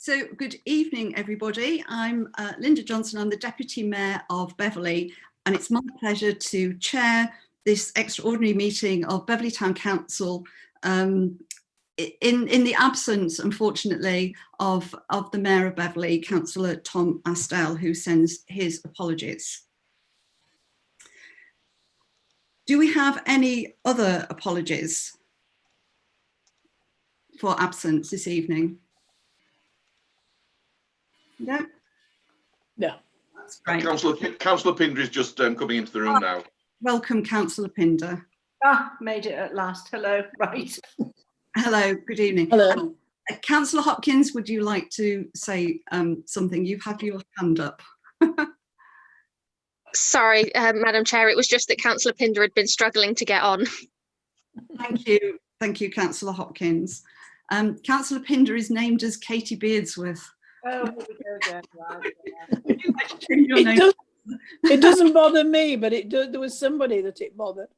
So good evening, everybody. I'm Linda Johnson. I'm the Deputy Mayor of Beverley, and it's my pleasure to chair this extraordinary meeting of Beverley Town Council in the absence, unfortunately, of the Mayor of Beverley, Councillor Tom Astell, who sends his apologies. Do we have any other apologies for absence this evening? No? No. That's great. Councillor Pinder is just coming into the room now. Welcome, Councillor Pinder. Ah, made it at last. Hello, right. Hello, good evening. Hello. Councillor Hopkins, would you like to say something? You have your hand up. Sorry, Madam Chair, it was just that Councillor Pinder had been struggling to get on. Thank you, Councillor Hopkins. Councillor Pinder is named as Katie Beardsworth. Oh, here we go again. Right, It doesn't bother me, but there was somebody that it bothered.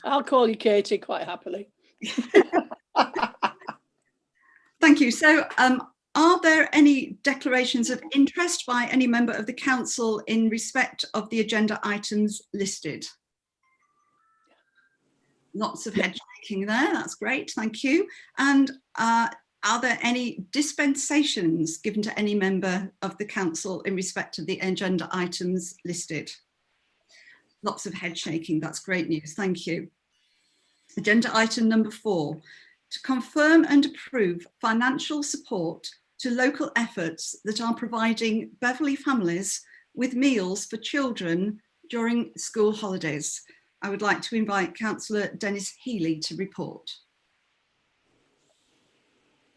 I'll call you Katie quite happily. Thank you. So are there any declarations of interest by any member of the council in respect of the agenda items listed? Lots of head shaking there. That's great. Thank you. And are there any dispensations given to any member of the council in respect of the agenda items listed? Lots of head shaking. That's great news. Thank you. Agenda item number 4, to confirm and approve financial support to local efforts that are providing Beverley families with meals for children during school holidays. I would like to invite Councillor Dennis Healy to report.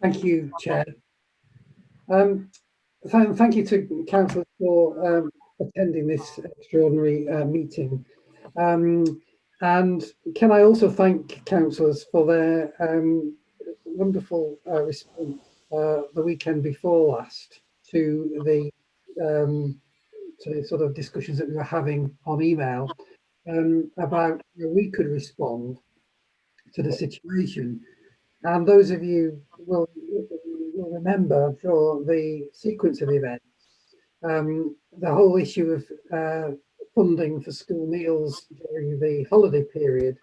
Thank you, Chair. Thank you to Council for attending this extraordinary meeting. And can I also thank councillors for their wonderful response the weekend before last to the sort of discussions that we were having on email about how we could respond to the situation. And those of you will remember, I'm sure, the sequence of events. The whole issue of funding for school meals during the holiday period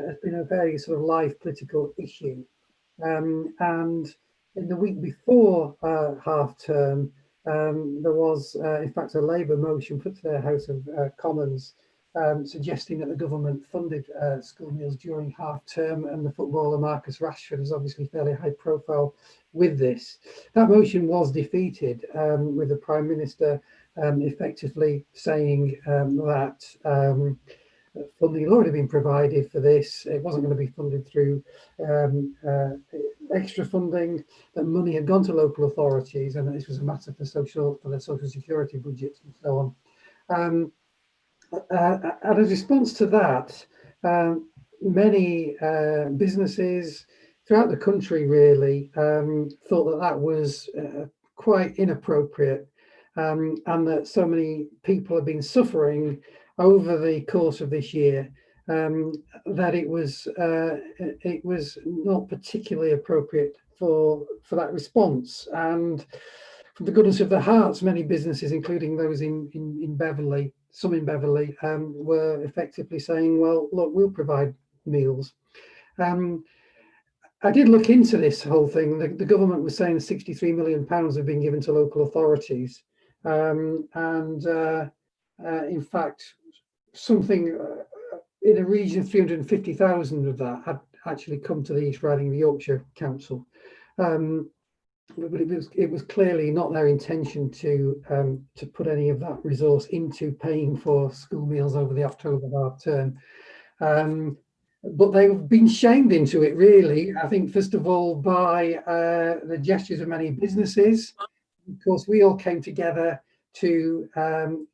has been a very sort of live political issue. And in the week before half term, there was, in fact, a Labour motion put to the House of Commons suggesting that the government funded school meals during half term, and the footballer Marcus Rashford is obviously fairly high profile with this. That motion was defeated with the Prime Minister effectively saying that funding had already been provided for this. It wasn't going to be funded through extra funding, that money had gone to local authorities, and that this was a matter for the social security budgets and so on. And as a response to that, many businesses throughout the country really thought that that was quite inappropriate, and that so many people have been suffering over the course of this year that it was not particularly appropriate for that response. And from the goodness of their hearts, many businesses, including those in Beverley, some in Beverley, were effectively saying, well, look, we'll provide meals. I did look into this whole thing. The government was saying £63 million have been given to local authorities. In fact, something in a region of 350,000 of that had actually come to the East Riding of Yorkshire Council. But it was clearly not their intention to put any of that resource into paying for school meals over the October half term. But they've been shamed into it, really, I think, first of all, by the gestures of many businesses. Of course, we all came together to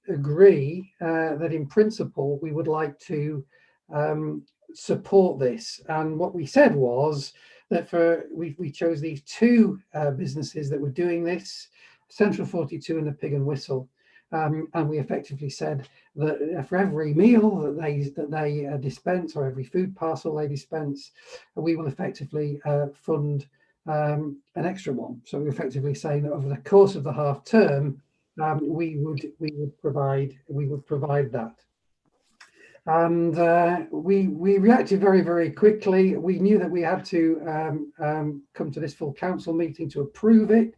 agree that in principle we would like to support this. And what we said was that we chose these two businesses that were doing this, Central 42 and the Pig and Whistle. and we effectively said that for every meal that they dispense, or every food parcel they dispense, we will effectively fund an extra one. So we're effectively saying that over the course of the half term, we would provide that. And we reacted very quickly. We knew that we had to come to this full council meeting to approve it.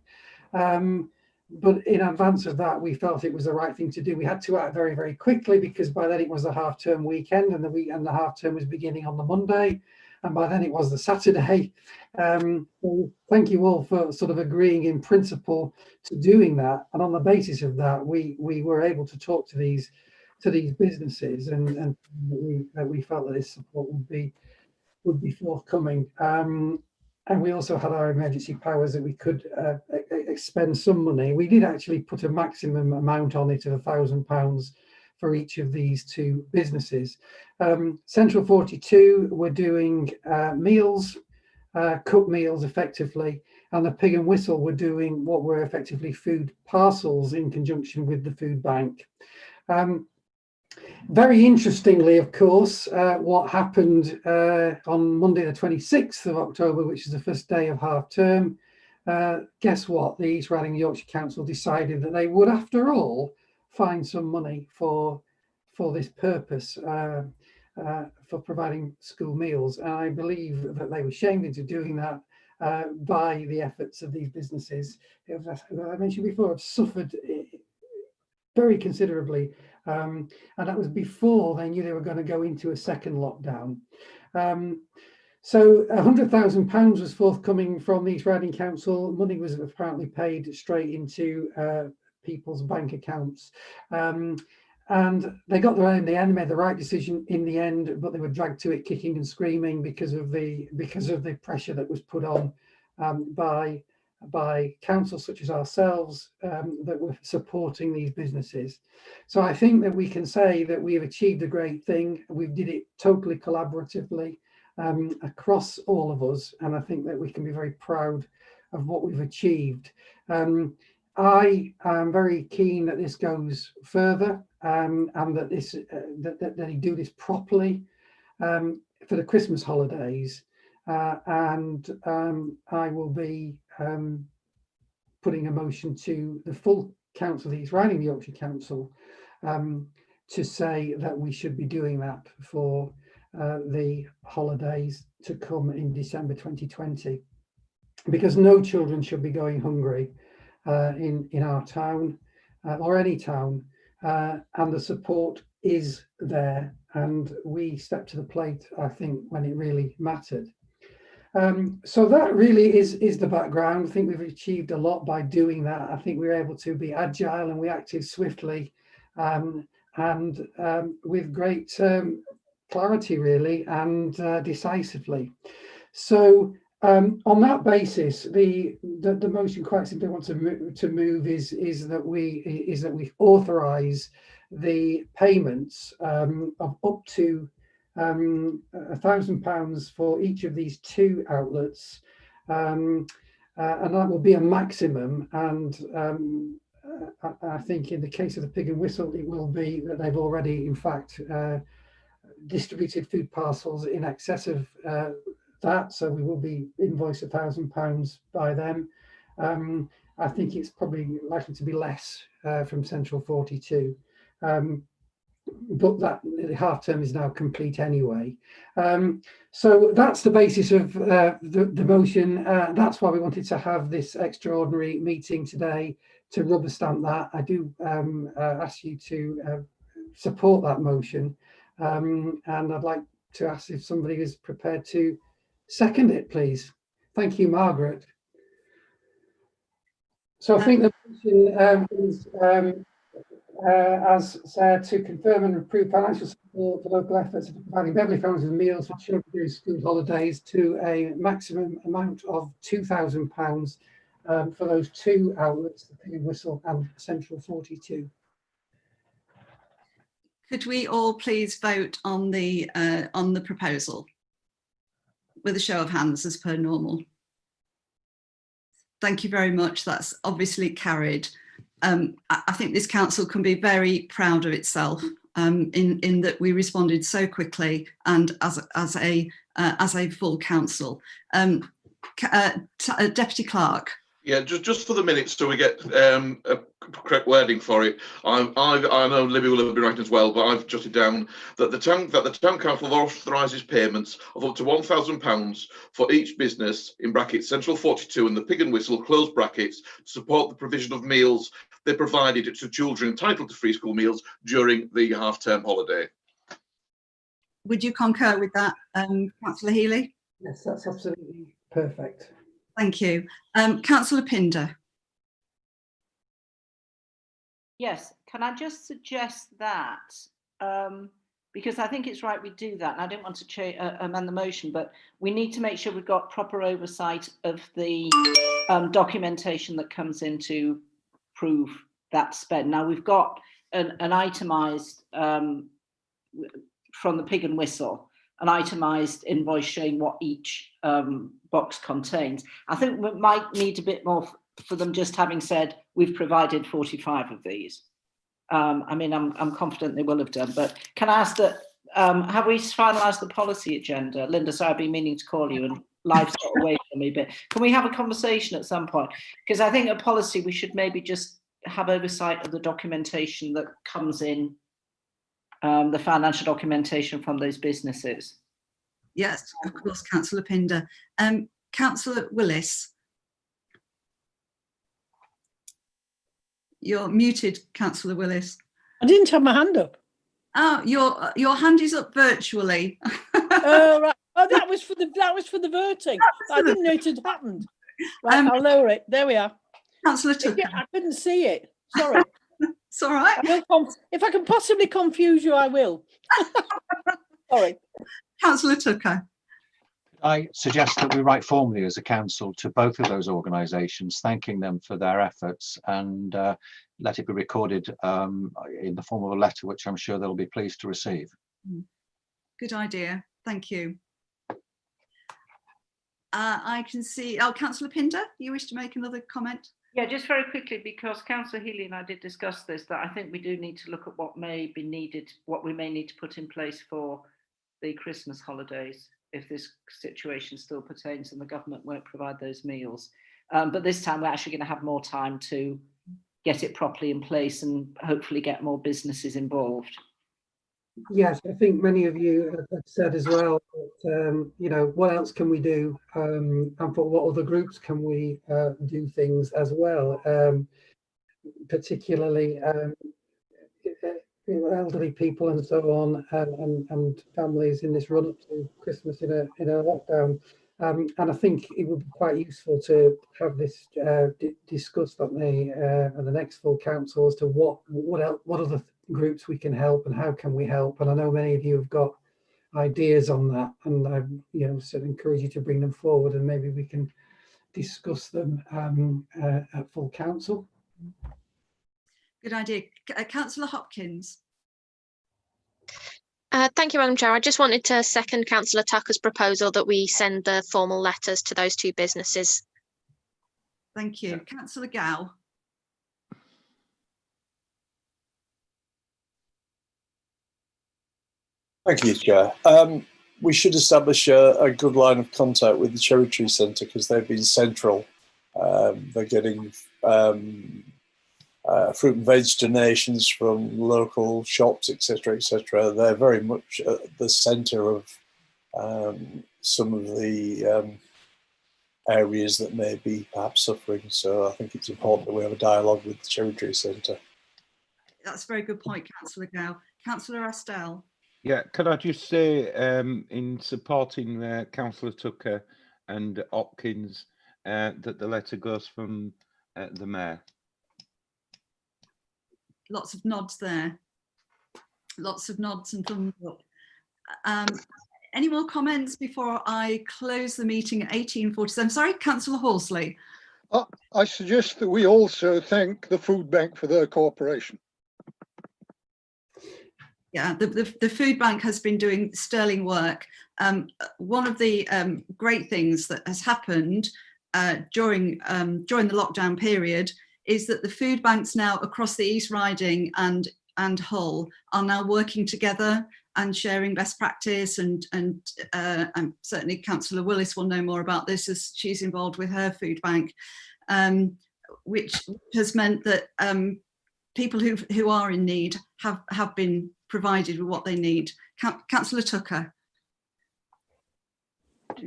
But in advance of that, we felt it was the right thing to do. We had to act very quickly, because by then it was the half-term weekend, and the half-term was beginning on the Monday, and by then it was the Saturday. So thank you all for sort of agreeing in principle to doing that. And on the basis of that, we were able to talk to these businesses, and we felt that this support would be forthcoming. And we also had our emergency powers that we could expend some money. We did actually put a maximum amount on it of £1,000 for each of these two businesses. Central 42 were doing meals, cooked meals effectively, and the Pig and Whistle were doing what were effectively food parcels in conjunction with the food bank. Very interestingly, of course, what happened on Monday the 26th of October, which is the first day of half term, guess what? The East Riding Yorkshire Council decided that they would, after all, find some money for this purpose, for providing school meals. And I believe that they were shamed into doing that by the efforts of these businesses, who, as I mentioned before, have suffered very considerably. And that was before they knew they were going to go into a second lockdown. So £100,000 was forthcoming from the East Riding Council. Money was apparently paid straight into people's bank accounts. And they got their own, they made the right decision in the end, but they were dragged to it kicking and screaming because of the pressure that was put on by councils such as ourselves that were supporting these businesses. So I think that we can say that we have achieved a great thing. We did it totally collaboratively across all of us, and I think that we can be very proud of what we've achieved. I am very keen that this goes further, and that that they do this properly for the Christmas holidays. And I will be putting a motion to the full council, the East Riding Yorkshire Council, to say that we should be doing that for the holidays to come in December 2020, because no children should be going hungry in our town or any town, and the support is there, and we stepped to the plate, I think, when it really mattered. So that really is the background. I think we've achieved a lot by doing that. I think we were able to be agile, and we acted swiftly and with great clarity, really, and decisively. So on that basis, the motion quite simply want to move is that we authorise the payments of up to £1,000 for each of these two outlets, and that will be a maximum. And I think in the case of the Pig and Whistle, it will be that they've already, in fact, distributed food parcels in excess of that, so we will be invoiced £1,000 by them. I think it's probably likely to be less from Central 42. But that the half term is now complete anyway. So that's the basis of the motion. That's why we wanted to have this extraordinary meeting today, to rubber stamp that. I do ask you to support that motion, and I'd like to ask if somebody is prepared to second it, please. Thank you, Margaret. So I think the motion is as said, to confirm and approve financial support for local efforts of providing Beverley families with meals for children during school holidays to a maximum amount of £2,000 for those two outlets, the Pig and Whistle and Central 42. Could we all please vote on the proposal with a show of hands as per normal? Thank you very much. That's obviously carried. I think this council can be very proud of itself in that we responded so quickly and as a full council. Deputy Clerk. Yeah, just for the minutes, so we get a correct wording for it. I know Libby will have been writing as well, but I've jotted down that the town council authorises payments of up to £1,000 for each business in brackets Central 42 and the Pig and Whistle close brackets to support the provision of meals they provided to children entitled to free school meals during the half-term holiday. Would you concur with that, Councillor Healy? Yes, that's absolutely perfect. Thank you. Councillor Pinder. Yes, can I just suggest that, because I think it's right we do that, and I don't want to amend the motion, but we need to make sure we've got proper oversight of the documentation that comes in to prove that spend. Now, we've got an itemised, from the Pig and Whistle, an itemised invoice showing what each box contains. I think we might need a bit more for them just having said, we've provided 45 of these. I mean, I'm confident they will have done, but can I ask that, have we finalised the policy agenda? Linda, so I've been meaning to call you and life's got away from me, but can we have a conversation at some point? Because I think a policy, we should maybe just have oversight of the documentation that comes in, the financial documentation from those businesses. Yes, of course, Councillor Pinder. Councillor Willis. You're muted, Councillor Willis. I didn't have my hand up. Oh, your hand is up virtually. Oh, right. Oh, that was for the voting. I didn't know it had happened. Right, I'll lower it. There we are. Councillor Tucker. Yeah, I couldn't see it. Sorry. It's all right. If I can possibly confuse you, I will. Sorry. Councillor Tucker. I suggest that we write formally as a council to both of those organisations, thanking them for their efforts, and let it be recorded in the form of a letter, which I'm sure they'll be pleased to receive. Good idea. Thank you. I can see, Councillor Pinder, you wish to make another comment? Yeah, just very quickly, because Councillor Healy and I did discuss this, that I think we do need to look at what may be needed, what we may need to put in place for the Christmas holidays, if this situation still pertains and the government won't provide those meals. But this time we're actually going to have more time to get it properly in place and hopefully get more businesses involved. Yes, I think many of you have said as well that, you know, what else can we do, and for what other groups can we do things as well, particularly elderly people and so on, and families in this run up to Christmas in a lockdown. And I think it would be quite useful to have this discussed at the next full council as to what other groups we can help and how can we help. And I know many of you have got ideas on that, and I so encourage you to bring them forward, and maybe we can discuss them at full council. Good idea. Councillor Hopkins. Thank you, Madam Chair. I just wanted to second Councillor Tucker's proposal that we send the formal letters to those two businesses. Thank you. Councillor Gow. Thank you, Chair. We should establish a good line of contact with the Cherry Tree Centre, because they've been central. They're getting fruit and veg donations from local shops, etc., etc. They're very much at the centre of some of the areas that may be perhaps suffering. So I think it's important that we have a dialogue with the Cherry Tree Centre. That's a very good point, Councillor Gow. Councillor Astell. Yeah, could I just say, in supporting Councillor Tucker and Hopkins, that the letter goes from the Mayor. Lots of nods there. Lots of nods and thumbs up. Any more comments before I close the meeting at 18:47? Sorry, Councillor Horsley. I suggest that we also thank the Food Bank for their cooperation. Yeah, the food bank has been doing sterling work. One of the great things that has happened during the lockdown period is that the food banks now across the East Riding and Hull are now working together and sharing best practice, and certainly Councillor Willis will know more about this as she's involved with her food bank, which has meant that people who are in need have been provided with what they need. Councillor Tucker.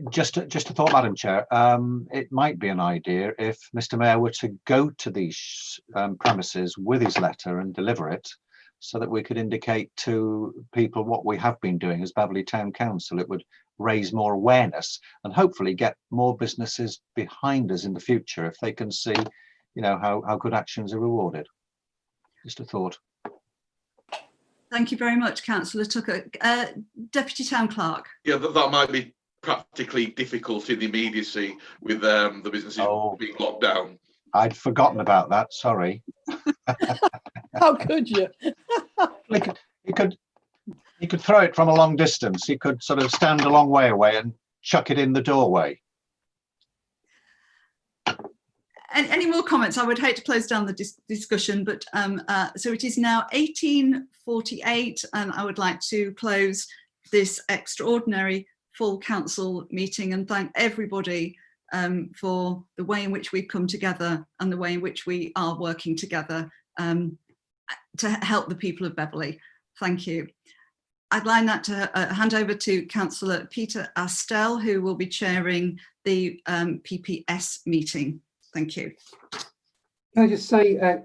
Just a thought, Madam Chair. It might be an idea if Mr. Mayor were to go to these premises with his letter and deliver it, so that we could indicate to people what we have been doing as Beverley Town Council. It would raise more awareness and hopefully get more businesses behind us in the future if they can see, you know, how good actions are rewarded. Just a thought. Thank you very much, Councillor Tucker. Deputy Town Clerk. Yeah, that might be practically difficult in the immediacy with the businesses being locked down. I'd forgotten about that, sorry. How could you? He could throw it from a long distance. He could sort of stand a long way away and chuck it in the doorway. Any more comments? I would hate to close down the discussion, but so it is now 18:48, and I would like to close this extraordinary full council meeting and thank everybody for the way in which we've come together and the way in which we are working together to help the people of Beverley. Thank you. I'd like that to hand over to Councillor Peter Astell, who will be chairing the PPS meeting. Thank you. Can I just say,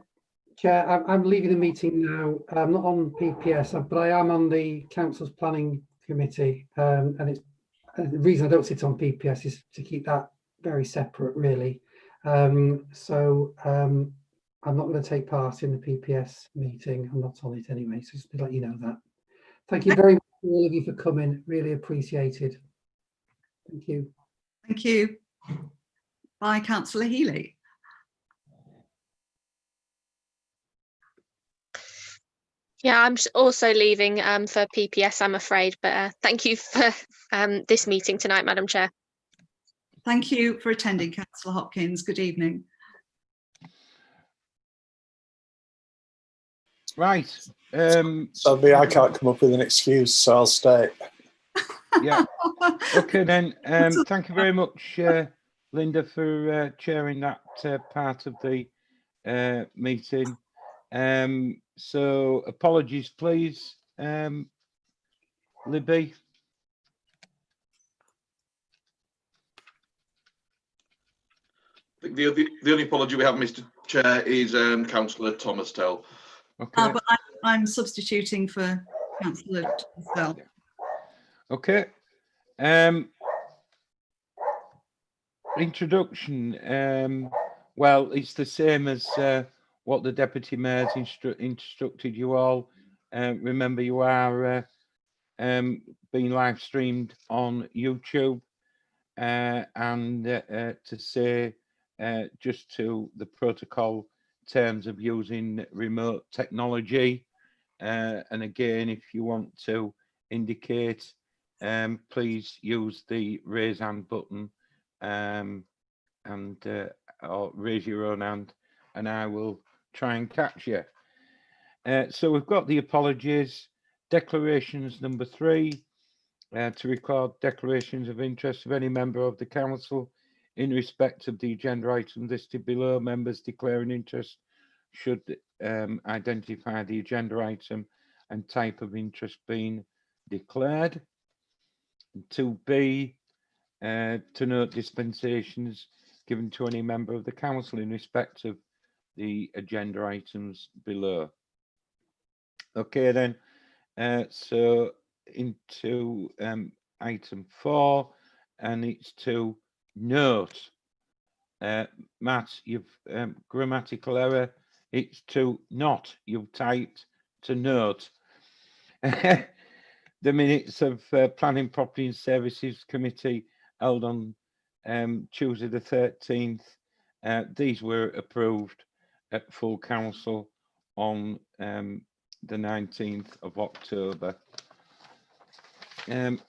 Chair, I'm leaving the meeting now. I'm not on PPS, but I am on the Council's Planning Committee, and the reason I don't sit on PPS is to keep that very separate, really. So I'm not going to take part in the PPS meeting. I'm not on it anyway, so just to let you know that. Thank you very much to all of you for coming. Really appreciated. Thank you. Thank you. Bye, Councillor Healy. Yeah, I'm also leaving for PPS, I'm afraid, but thank you for this meeting tonight, Madam Chair. Thank you for attending, Councillor Hopkins. Good evening. Right. Sadly, I can't come up with an excuse, so I'll stay. Yeah. Okay, then. Thank you very much, Linda, for chairing that part of the meeting. So apologies, please, Libby. The only apology we have, Mr. Chair, is Councillor Thomas Tell. Okay. But I'm substituting for Councillor Tell. Okay. Introduction. Well, it's the same as what the Deputy Mayor's instructed you all. Remember, you are being live streamed on YouTube, and to say just to the protocol terms of using remote technology, and again, if you want to indicate, please use the raise hand button, and or raise your own hand, and I will try and catch you. So we've got the apologies. Declarations number 3, to record declarations of interest of any member of the council in respect of the agenda item listed below. Members declaring interest should identify the agenda item and type of interest being declared. 2B, to note dispensations given to any member of the council in respect of the agenda items below. Okay, then. So into item 4, and it's to note. Matt, you've grammatical error. It's to not. You've typed to note. The minutes of Planning, Property and Services Committee held on Tuesday the 13th. These were approved at full council on the 19th of October.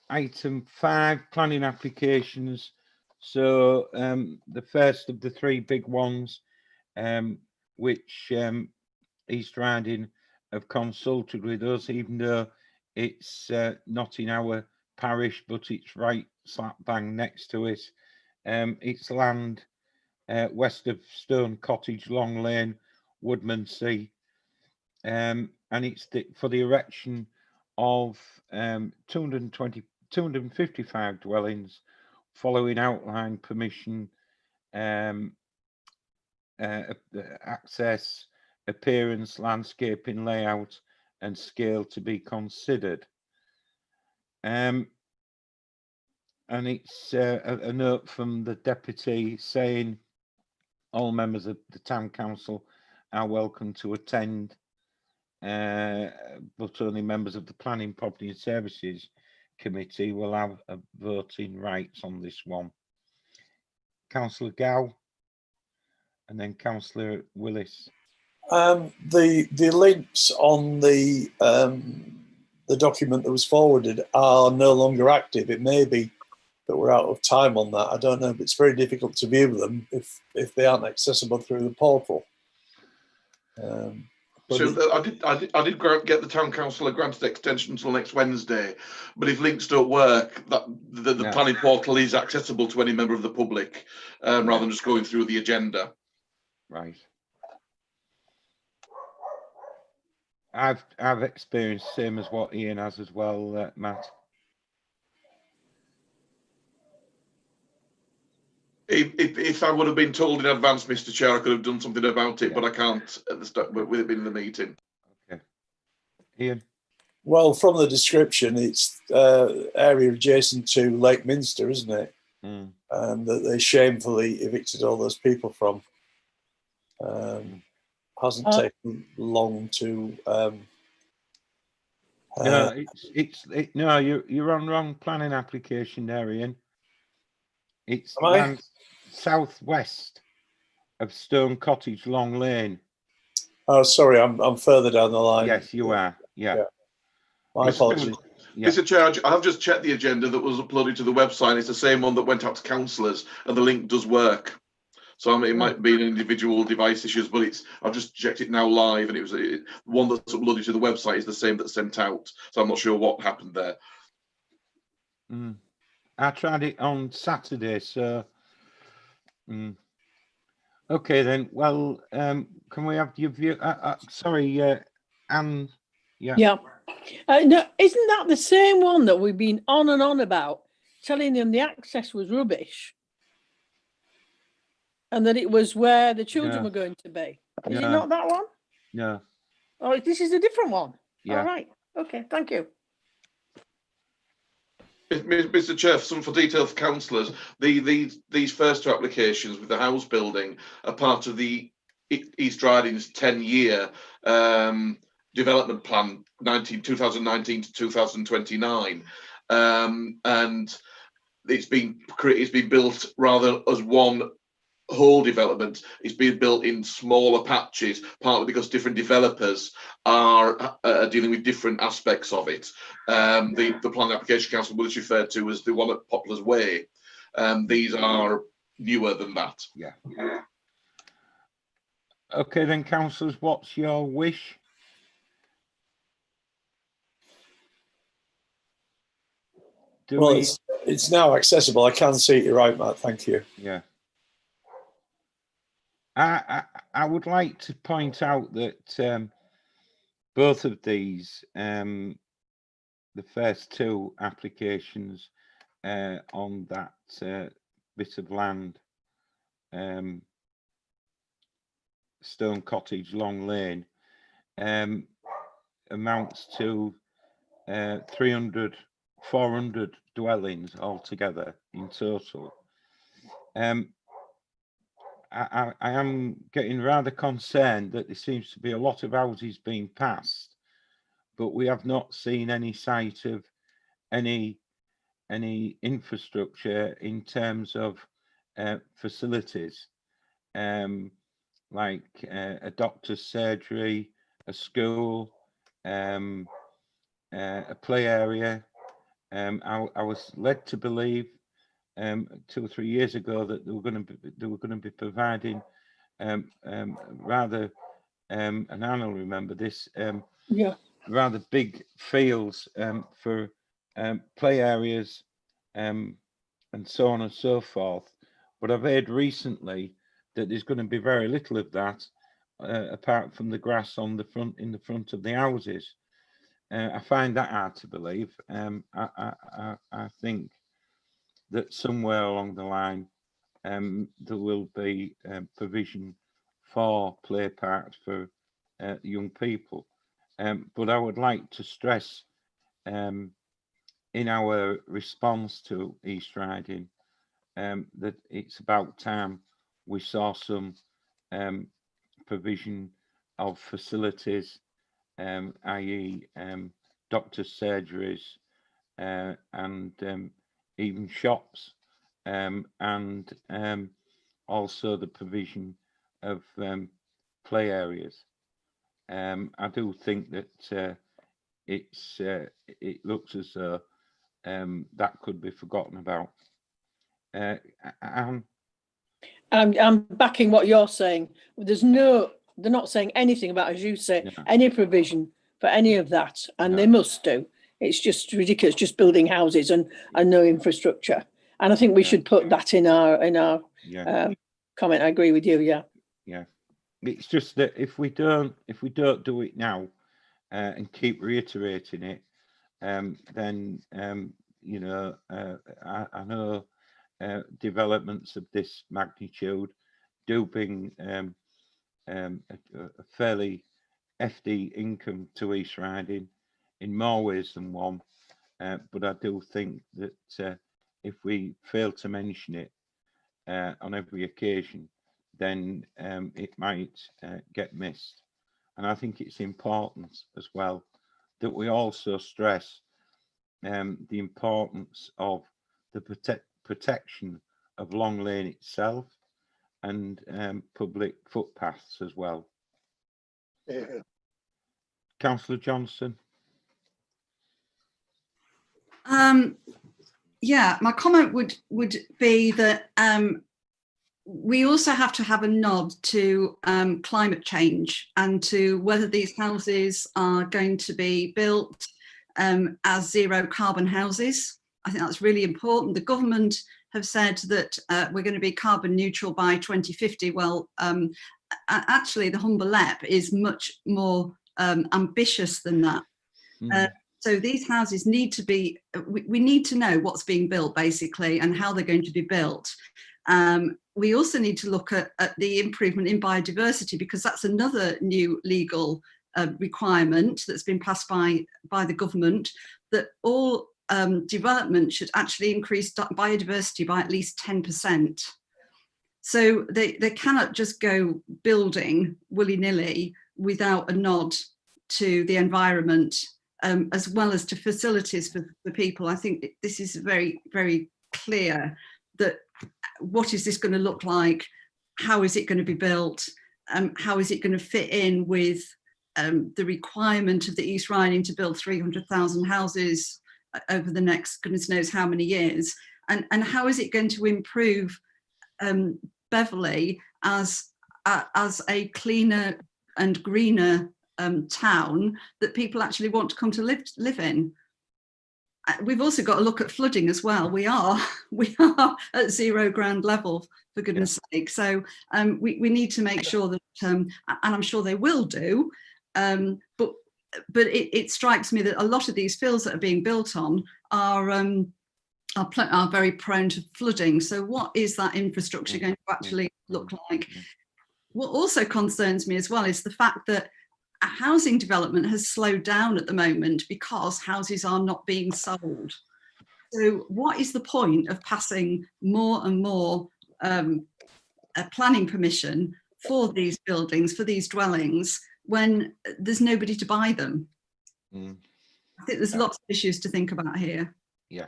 Item 5, planning applications. So the first of the 3 big ones which East Riding have consulted with us, even though it's not in our parish, but it's right slap bang next to it. It's land west of Stone Cottage, Long Lane, Woodmansea, and it's for the erection of 255 dwellings following outline permission, access, appearance, landscaping, layout and scale to be considered. And it's a note from the deputy saying all members of the town council are welcome to attend, but only members of the planning, property and services committee will have a voting rights on this one. Councillor Gow and then Councillor Willis. The links on the document that was forwarded are no longer active. It may be that we're out of time on that. I don't know, but it's very difficult to view them if they aren't accessible through the portal. So I did get the town council a granted extension until next Wednesday, but if links don't work, that the planning portal is accessible to any member of the public, rather than just going through the agenda. Right. I've experienced the same as what Ian has as well, Matt. If I would have been told in advance, Mr. Chair, I could have done something about it, Yeah. but I can't at the start with it being in the meeting. Okay. Ian? Well, from the description, it's area adjacent to Lake Minster, isn't it? Mm. That they shamefully evicted all those people from. Hasn't taken long to. No, no. You're on wrong planning application there, Ian. It's land southwest of Stone Cottage, Long Lane. Oh, sorry, I'm further down the line. Yes, you are. Yeah. My apologies. Mr. Chair, I have just checked the agenda that was uploaded to the website. It's the same one that went out to councillors, and the link does work. So I mean, it might be an individual device issues, but I've just checked it now live, and it was one that's uploaded to the website is the same that's sent out. So I'm not sure what happened there. Mm. I tried it on Saturday, so. Okay then. Well, can we have your view? Sorry, Anne. Yeah. Yeah. No, isn't that the same one that we've been on and on about, telling them the access was rubbish, and that it was where the children were going to be? Is it not that one? No. Oh, this is a different one. Yeah. All right. Okay. Thank you. Mr. Chair, for detail for councillors, these first two applications with the house building are part of the East Riding's 10-year development plan, 2019 to 2029, and it's been built rather as one whole development. It's being built in smaller patches, partly because different developers are dealing with different aspects of it. The planning application council was referred to as the one at Poplar's Way. These are newer than that. Yeah. Okay then, councillors, what's your wish? It's now accessible. I can see it. You're right, Matt. Thank you. Yeah. I would like to point out that both of these, the first two applications on that bit of land, Stone Cottage, Long Lane, amounts to 400 dwellings altogether in total. I am getting rather concerned that there seems to be a lot of houses being passed, but we have not seen any sight of any infrastructure in terms of facilities, like a doctor's surgery, a school, a play area. I was led to believe 2 or 3 years ago that they were going to be providing rather, and Anna will remember this, Yeah. rather big fields for play areas and so on and so forth. But I've heard recently that there's going to be very little of that, apart from the grass on the front, in the front of the houses. I find that hard to believe. I think that somewhere along the line there will be provision for play parks for young people. But I would like to stress in our response to East Riding that it's about time we saw some provision of facilities, i.e. doctors' surgeries and even shops, and also the provision of play areas. I do think that it looks as though that could be forgotten about. I'm backing what you're saying. They're not saying anything about, as you say, any provision for any of that, and they must do. It's just ridiculous, just building houses and no infrastructure. And I think we should put that in our comment. I agree with you. Yeah. It's just that if we don't do it now and keep reiterating it, then you know, I know developments of this magnitude do bring a fairly hefty income to East Riding in more ways than one. But I do think that if we fail to mention it on every occasion, then it might get missed. And I think it's important as well that we also stress the importance of the protection of Long Lane itself and public footpaths as well. Yeah. Councillor Johnson. Yeah, my comment would be that we also have to have a nod to climate change and to whether these houses are going to be built as zero carbon houses. I think that's really important. The government have said that we're going to be carbon neutral by 2050. Well, actually the Humber LEP is much more ambitious than that. So these houses need to be, we need to know what's being built basically and how they're going to be built. We also need to look at the improvement in biodiversity, because that's another new legal requirement that's been passed by the government, that all development should actually increase biodiversity by at least 10%. So they cannot just go building willy-nilly without a nod to the environment, as well as to facilities for the people. I think this is very, very clear that what is this going to look like? How is it going to be built? How is it going to fit in with the requirement of the East Riding to build 300,000 houses over the next goodness knows how many years? And how is it going to improve Beverley as a cleaner and greener town that people actually want to come to live in? We've also got to look at flooding as well. We are at zero ground level, for goodness sake. So we need to make sure that, and I'm sure they will do, but it strikes me that a lot of these fields that are being built on are very prone to flooding. So what is that infrastructure going to actually look like? What also concerns me as well is the fact that housing development has slowed down at the moment because houses are not being sold. So what is the point of passing more and more planning permission for these buildings, for these dwellings, when there's nobody to buy them? I think there's lots of issues to think about here. Yeah.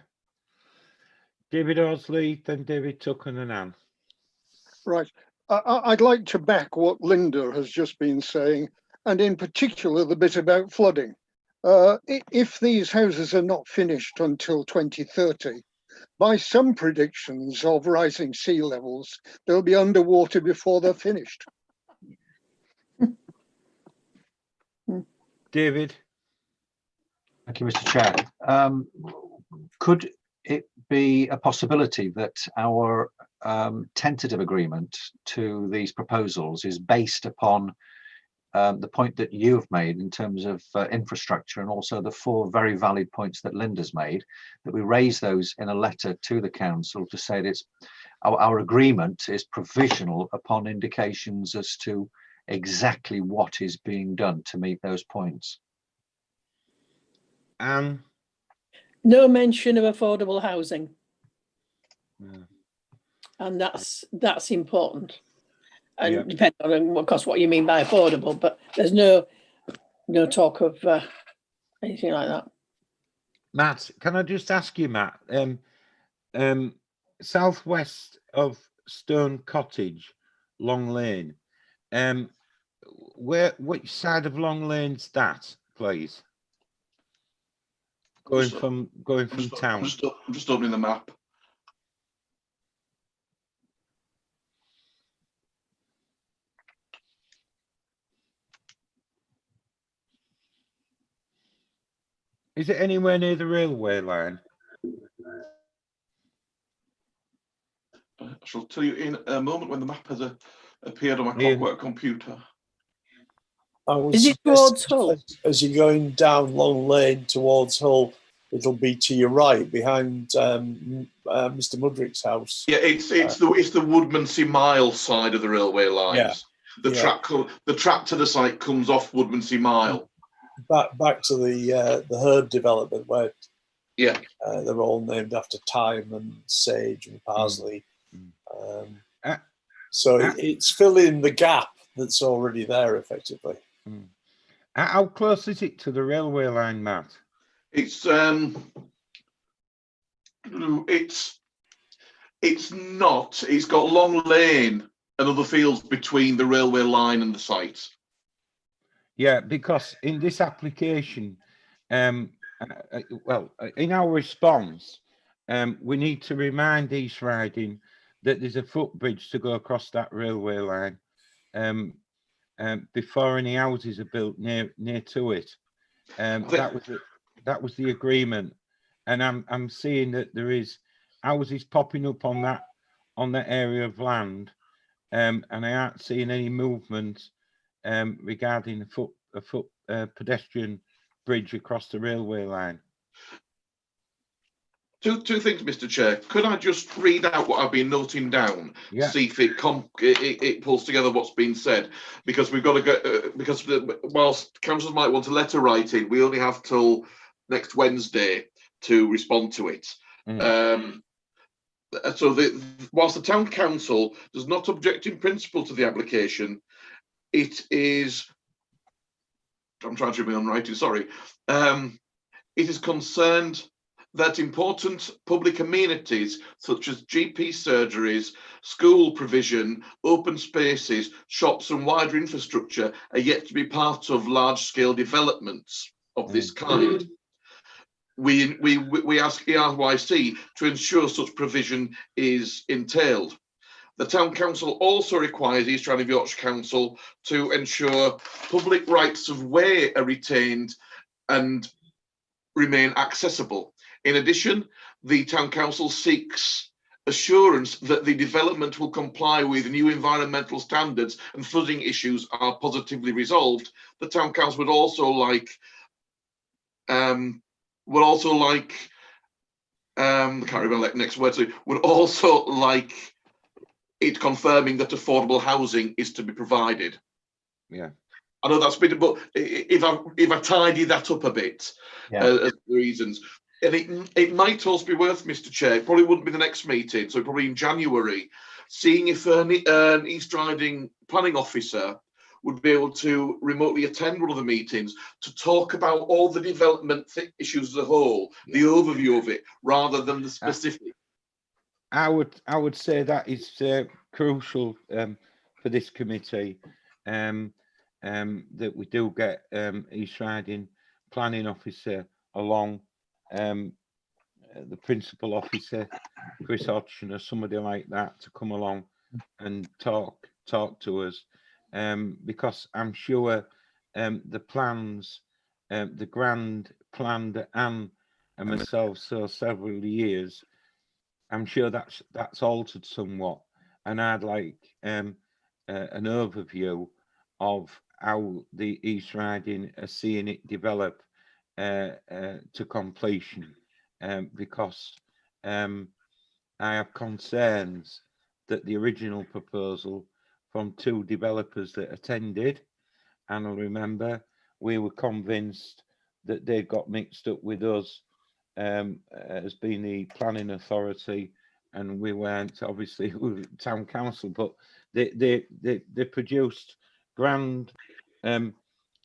David Owsley, then David Tucken and Anne. Right. I'd like to back what Linda has just been saying, and in particular the bit about flooding. If these houses are not finished until 2030, by some predictions of rising sea levels, they'll be underwater before they're finished. David. Thank you, Mr. Chair. Could it be a possibility that our tentative agreement to these proposals is based upon the point that you've made in terms of infrastructure, and also the 4 very valid points that Linda's made, that we raise those in a letter to the council to say that it's, our agreement is provisional upon indications as to exactly what is being done to meet those points? No mention of affordable housing. Yeah. And that's important. And Yeah. depending on, of course, what you mean by affordable, but there's no talk of anything like that. Matt, can I just ask you, Matt, southwest of Stone Cottage, Long Lane, which side of Long Lane's that, please? Going from town. I'm just opening the map. Is it anywhere near the railway line? I shall tell you in a moment when the map has appeared on my clockwork computer. Is it towards Hull? As you're going down Long Lane towards Hull, it'll be to your right behind Mr. Mudrick's house. Yeah, it's the Woodmansey Mile side of the railway lines. Yeah, the track to the site comes off Woodmansey Mile. Back to the Herd development where they're all named after thyme and sage and parsley. So it's filling the gap that's already there effectively. How close is it to the railway line, Matt? It's not. It's got Long Lane and other fields between the railway line and the site. Yeah, because in this application, well, in our response, we need to remind East Riding that there's a footbridge to go across that railway line before any houses are built near to it. That was the agreement, and I'm seeing that there is houses popping up on that area of land, and I aren't seeing any movement regarding a foot pedestrian bridge across the railway line. Two things, Mr. Chair. Could I just read out what I've been noting down? Yeah. See if it pulls together what's been said, because we've got to go. Because whilst councillors might want a letter writing, we only have till next Wednesday to respond to it. So whilst the town council does not object in principle to the application, it is. I'm trying to read my own writing. Sorry. It is concerned that important public amenities such as GP surgeries, school provision, open spaces, shops and wider infrastructure are yet to be part of large-scale developments of this kind. We ask ERYC to ensure such provision is entailed. The Town Council also requires East Riding of Yorkshire Council to ensure public rights of way are retained and remain accessible. In addition, the Town Council seeks assurance that the development will comply with new environmental standards and flooding issues are positively resolved. The Town Council would also like, I can't remember the next word, so would also like it confirming that affordable housing is to be provided. Yeah. I know that's been, but if I tidy that up a bit, as the reasons, and it might also be worth, Mr. Chair, it probably wouldn't be the next meeting, so probably in January, seeing if an East Riding planning officer would be able to remotely attend one of the meetings to talk about all the development issues as a whole, the overview of it, rather than the specific. I would say that is crucial for this committee, that we do get East Riding planning officer along, the principal officer, Chris Hodgson, or somebody like that, to come along and talk to us, because I'm sure the plans the grand plan that Anne and myself saw several years, I'm sure that's altered somewhat, and I'd like an overview of how the East Riding are seeing it develop to completion, because I have concerns that the original proposal from 2 developers that attended, and I'll remember we were convinced that they got mixed up with us as being the planning authority, and we weren't, obviously with town council, but they produced grand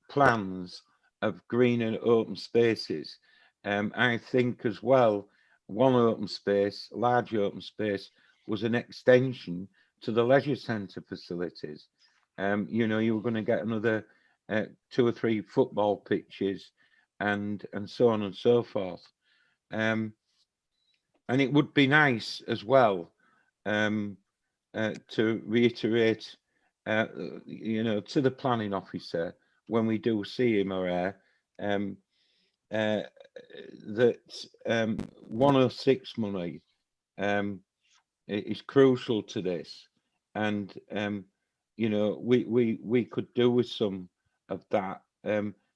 plans of green and open spaces. I think as well, one open space, large open space, was an extension to the leisure centre facilities. You know, you were going to get another 2 or 3 football pitches and so on and so forth. And it would be nice as well to reiterate, you know, to the planning officer when we do see him or her, that 106 money is crucial to this, and you know, we could do with some of that,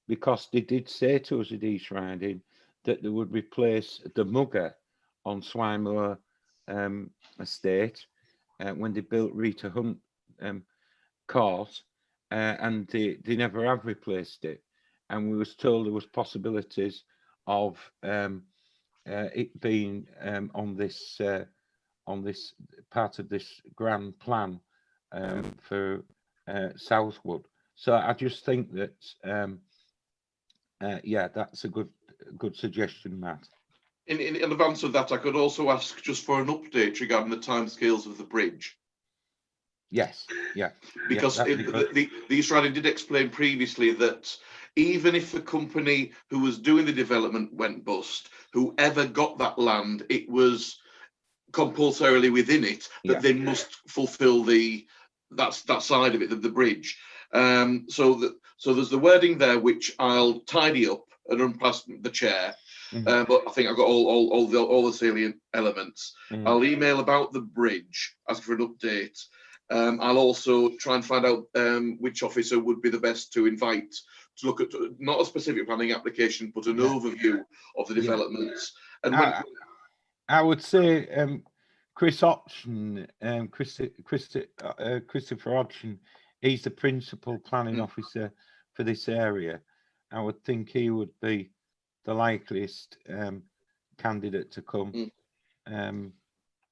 because they did say to us at East Riding that they would replace the mugger on Swinemoor estate when they built Rita Hunt Court, and they never have replaced it. And we was told there was possibilities of it being on this part of this grand plan for Southwood. So I just think that yeah, that's a good suggestion, Matt. In advance of that, I could also ask just for an update regarding the timescales of the bridge. Yes, yeah. Because the East Riding did explain previously that even if the company who was doing the development went bust, whoever got that land, it was compulsorily within it that they must fulfil that side of it, the bridge. So there's the wording there which I'll tidy up and run past the chair. But I think I've got all the salient elements. I'll email about the bridge, ask for an update. I'll also try and find out which officer would be the best to invite to look at not a specific planning application, but an overview of the developments. And I would say Chris Hodgson, Christopher Hodgson, he's the principal planning officer for this area. I would think he would be the likeliest candidate to come. And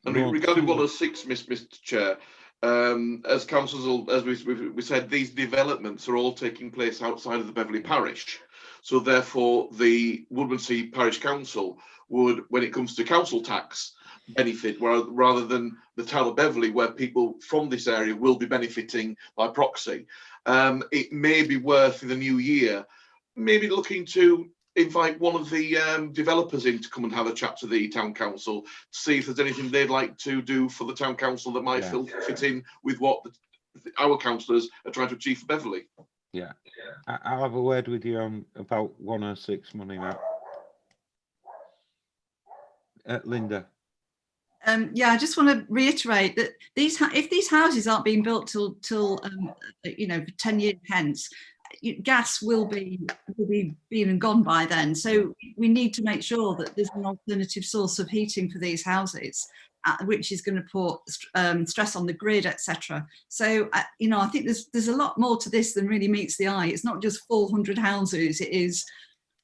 regarding 106, Mr. Chair, as councils, as we said, these developments are all taking place outside of the Beverley parish. So therefore, the Woodmansea Parish Council would, when it comes to council tax, benefit, rather than the town of Beverley, where people from this area will be benefiting by proxy. It may be worth in the new year, maybe looking to invite one of the developers in to come and have a chat to the town council to see if there's anything they'd like to do for the town council that might fit in with what our councillors are trying to achieve for Beverley. Yeah, I'll have a word with you on about 106 money now. Linda. Yeah, I just want to reiterate that if these houses aren't being built till you know, 10 years hence, gas will be been and gone by then. So we need to make sure that there's an alternative source of heating for these houses, which is going to put stress on the grid, etc. So you know, I think there's a lot more to this than really meets the eye. It's not just 400 houses.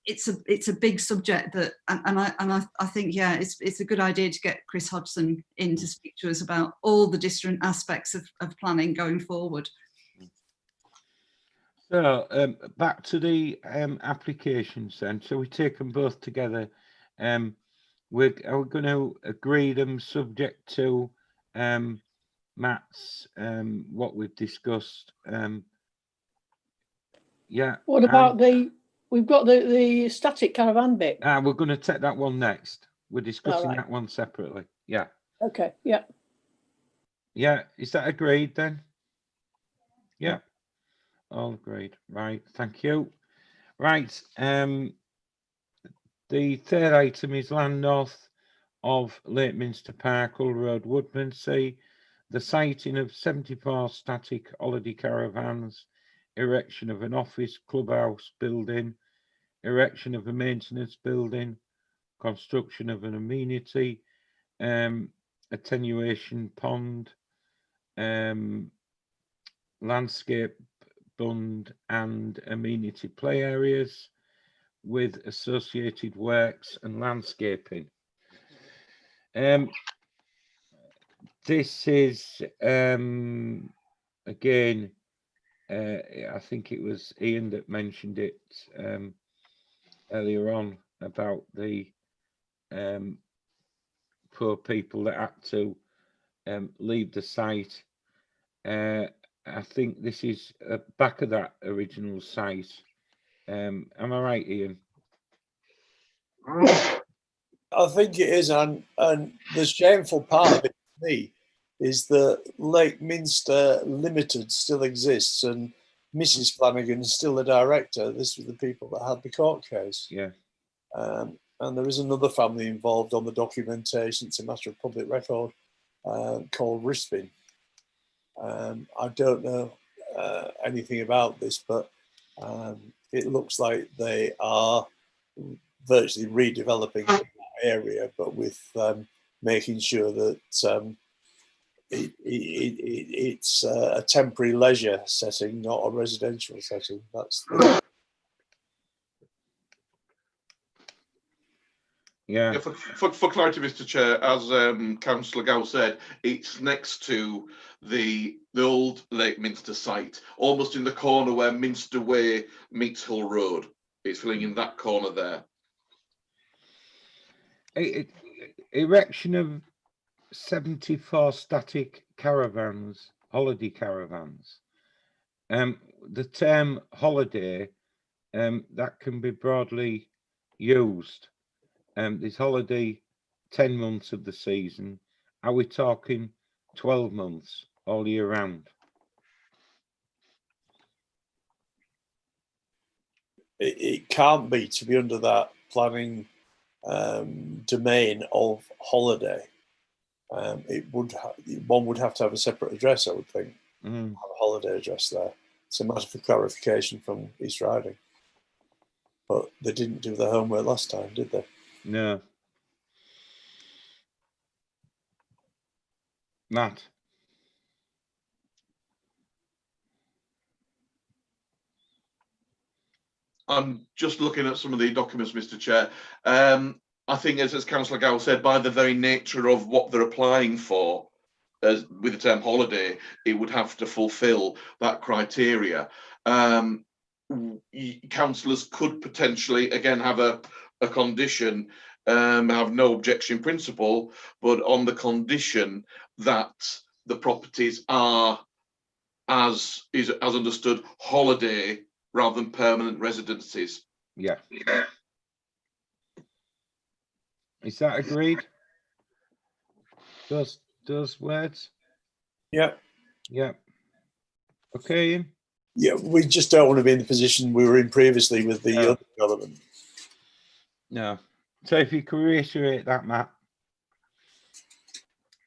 It's a big subject that, and I think, yeah, it's a good idea to get Chris Hodgson in to speak to us about all the different aspects of planning going forward. So back to the applications then. So we take them both together. We're going to agree them subject to Matt's what we've discussed. Yeah. What about we've got the static caravan bit. We're going to take that one next. We're discussing right. that one separately. Yeah. Okay. Yeah. Yeah. Is that agreed then? Yeah. All agreed. Right. Thank you. Right. The third item is land north of Lake Minster Park, Hull Road, Woodmansea. The siting of 74 static holiday caravans, erection of an office clubhouse building, erection of a maintenance building, construction of an amenity, attenuation pond, landscape bund and amenity play areas with associated works and landscaping. This is again, I think it was Ian that mentioned it earlier on about the poor people that had to leave the site. I think this is back of that original site. Am I right, Ian? I think it is, and the shameful part of it to me is that Lake Minster Limited still exists, and Mrs. Flanagan is still the director. This was the people that had the court case. Yeah. And there is another family involved on the documentation. It's a matter of public record, called Rispin. I don't know anything about this, but it looks like they are virtually redeveloping that area, but with making sure that it's a temporary leisure setting, not a residential setting. That's yeah. For clarity, Mr. Chair, as Councillor Gow said, it's next to the old Lake Minster site, almost in the corner where Minster Way meets Hull Road. It's filling in that corner there. Erection of 74 static caravans, holiday caravans. The term holiday, that can be broadly used. This holiday 10 months of the season. Are we talking 12 months all year round? it can't be to be under that planning domain of holiday. One would have to have a separate address, I would think. Have a holiday address there. It's a matter for clarification from East Riding. But they didn't do their homework last time, did they? No. Matt. I'm just looking at some of the documents, Mr. Chair. I think, as Councillor Gow said, by the very nature of what they're applying for, as with the term holiday, it would have to fulfil that criteria. Councillors could potentially, again, have a condition, have no objection in principle, but on the condition that the properties are, as understood, holiday rather than permanent residences. Yeah. Is that agreed? Those words? Yeah. Yeah. Okay, Ian? Yeah, we just don't want to be in the position we were in previously with the other development. No. So if you could reiterate that, Matt.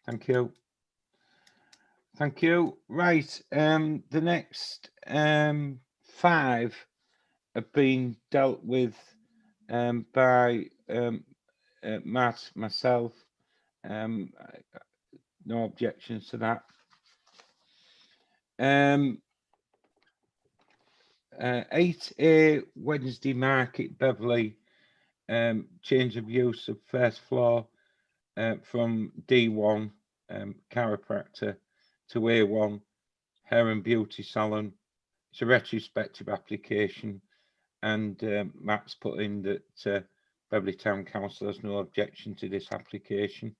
Thank you. Thank you. Right. The next 5 have been dealt with by Matt, myself. No objections to that. 8A Wednesday Market, Beverley. Change of use of first floor from D1 chiropractor to A1 hair and beauty salon. It's a retrospective application, and Matt's put in that Beverley Town Council has no objection to this application.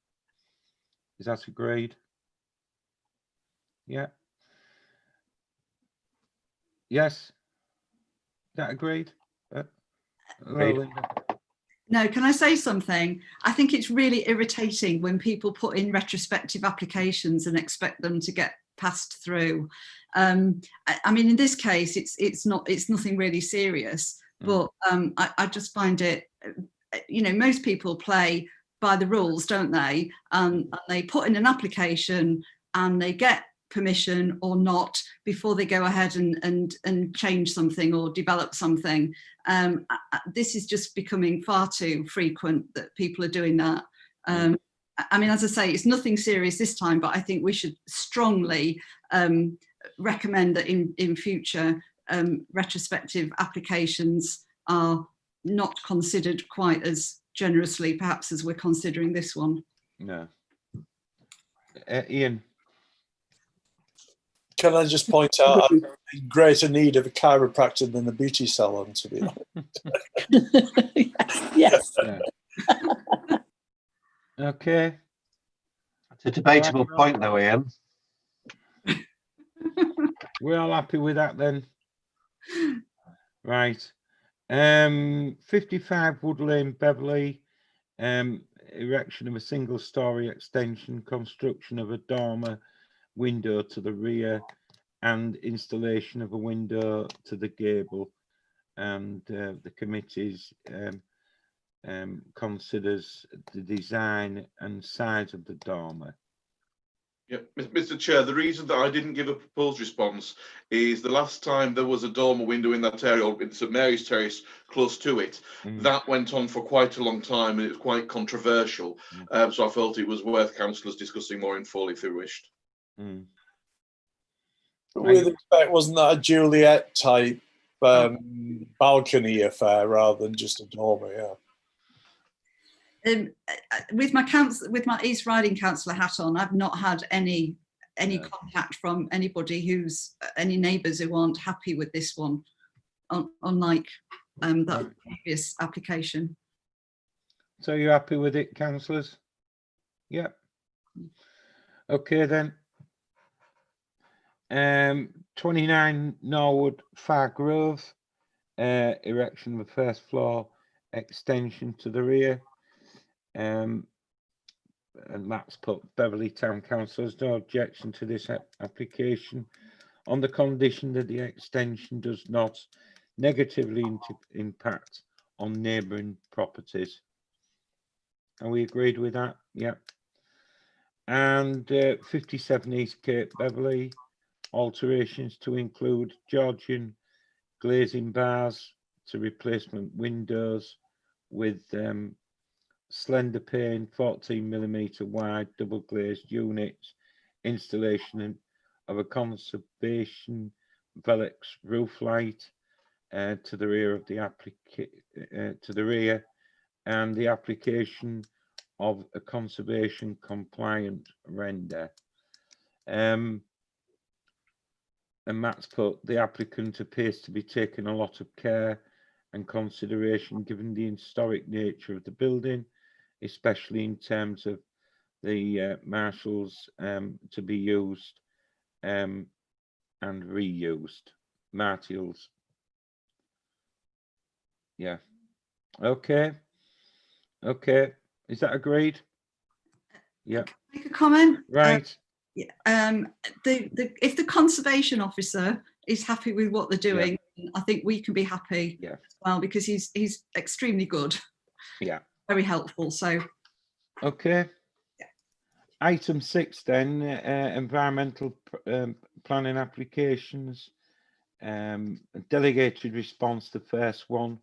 Is that agreed? Yeah. Yes. Is that agreed? Agreed. No, can I say something? I think it's really irritating when people put in retrospective applications and expect them to get passed through. I mean, in this case, it's nothing really serious, but I just find it, you know, most people play by the rules, don't they? And they put in an application and they get permission or not before they go ahead and change something or develop something. This is just becoming far too frequent that people are doing that. I mean, as I say, it's nothing serious this time, but I think we should strongly recommend that in future retrospective applications are not considered quite as generously, perhaps, as we're considering this one. No. Ian. Can I just point out I'm in greater need of a chiropractor than a beauty salon, to be honest. Yes. Yeah. Okay. It's a debatable point though, Ian. We're all happy with that then. Right. 55 Wood Lane, Beverley. Erection of a single story extension, construction of a dormer window to the rear, and installation of a window to the gable. And the committees considers the design and size of the dormer. Yeah, Mr. Chair, the reason that I didn't give a proposed response is the last time there was a dormer window in that area, or in St Mary's Terrace, close to it, that went on for quite a long time and it was quite controversial. So I felt it was worth councillors discussing more in full if they wished. With respect, wasn't that a Juliet type balcony affair rather than just a dormer? Yeah. With my East Riding councillor hat on, I've not had any contact from anybody any neighbours who aren't happy with this one, unlike that previous application. So you're happy with it, councillors? Yeah. Okay then. 29 Norwood Far Grove, erection of a first floor extension to the rear. And that's put Beverley Town Council has no objection to this application on the condition that the extension does not negatively impact on neighbouring properties. Are we agreed with that? Yeah. And 57 East Cape, Beverley, alterations to include Georgian glazing bars to replacement windows with slender pane, 14mm wide double glazed units, installation of a conservation Velux roof light to the rear of the and the application of a conservation compliant render. And Matt's put, the applicant appears to be taking a lot of care and consideration given the historic nature of the building, especially in terms of the marshals to be used and reused. Martials. Yeah. Okay. Okay. Is that agreed? Yeah. Make a comment? Right. If the conservation officer is happy with what they're doing, I think we can be happy as well, because he's extremely good. Yeah. Very helpful. So. Okay. Yeah. Item 6 then, environmental planning applications. Delegated response to the first one.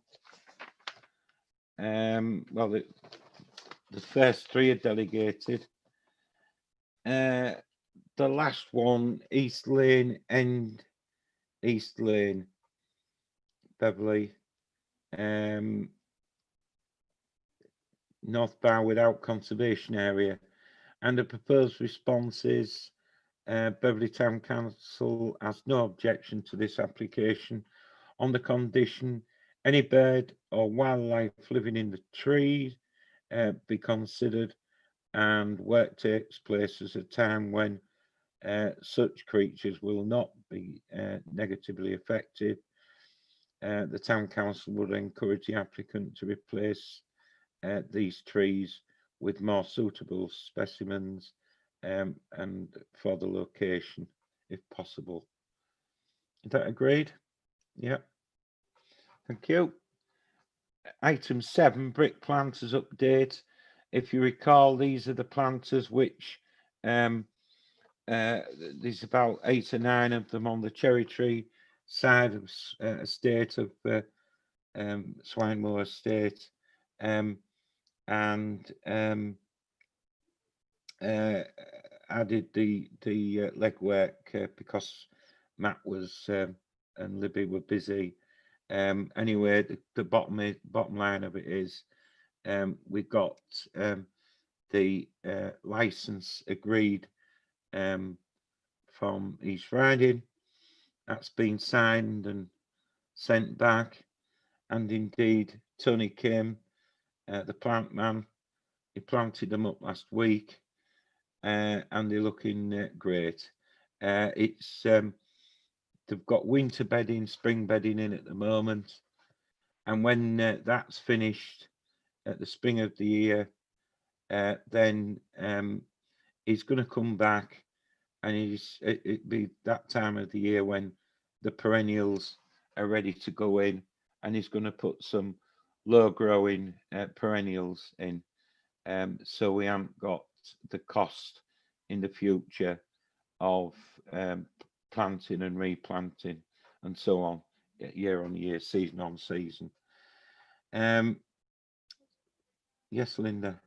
Well, the first 3 are delegated. The last one, East Lane, East Lane, Beverley, North Bow without conservation area, and the proposed response is Beverley Town Council has no objection to this application on the condition any bird or wildlife living in the trees be considered, and work takes place at a time when such creatures will not be negatively affected. The Town Council would encourage the applicant to replace these trees with more suitable specimens and for the location, if possible. Is that agreed? Yeah. Thank you. Item 7, brick planters update. If you recall, these are the planters which there's about 8 or 9 of them on the cherry tree side of estate of Swinemore Estate, and I did the legwork because Matt was and Libby were busy. Anyway, the bottom line of it is we got the license agreed from East Riding. That's been signed and sent back, and indeed Tony came, the plant man. He planted them up last week, and they're looking great. It's they've got winter bedding, spring bedding in at the moment, and when that's finished at the spring of the year, then he's going to come back, and it'd be that time of the year when the perennials are ready to go in, and he's going to put some low growing perennials in, so we haven't got the cost in the future of planting and replanting and so on, year on year, season on season. Yes, Linda.